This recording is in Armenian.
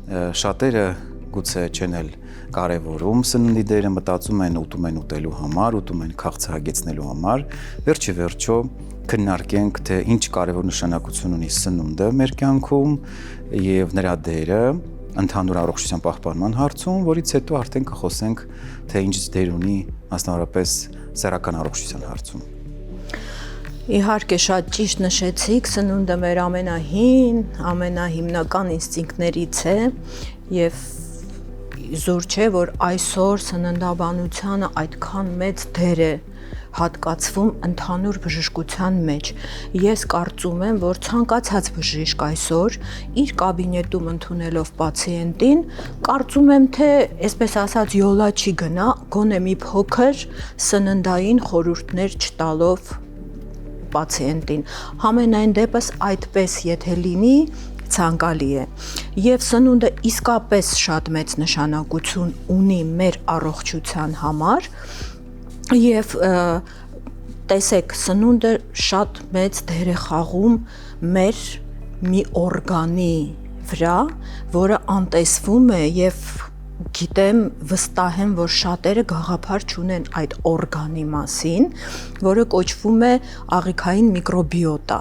Շատերը գուցե չեն էլ կարևորում սննդի դերը, մտածում են ուտում են ուտելու համար, ուտում են քաղցը հագեցնելու համար, վերջի վերջո քննարկենք, թե ինչ կարևոր նշանակություն ունի սնունդը մեր կյանքում եւ նրա դերը ընդհանուր առողջության պահպանման հարցում, որից հետո արդեն կխոսենք, թե ինչ դեր ունի մասնավորապես սեռական առողջության հարցում։ Իհարկե շատ ճիշտ նշեցիք, սնունդը մեր ամենահիմնական ինստինկտներից է եւ զուր չէ, որ այսօր սննդաբանությանը այդքան մեծ դեր է հատկացվում ընդհանուր բժշկության մեջ։ Ես կարծում եմ, որ ցանկացած բժիշկ այսօր իր կաբինետում ընդունելով պացիենտին, կարծում եմ, թե այսպես ասած յոլա չի գնա, գոնե մի փոքր սննդային խորհուրդներ չտալով պացիենտին։ Համենայն դեպս այդպես եթե լինի, ցանկալի է։ Եվ սնունդը իսկապես շատ մեծ նշանակություն ունի մեր առողջության համար եւ տեսեք, սնունդը շատ մեծ դեր է խաղում մեր մի օրգանի վրա, որը անտեսվում է եւ գիտեմ, վստահ եմ, որ շատերը գաղափար չունեն այդ օրգանի մասին, որը կոչվում է աղիքային միկրոբիոտա։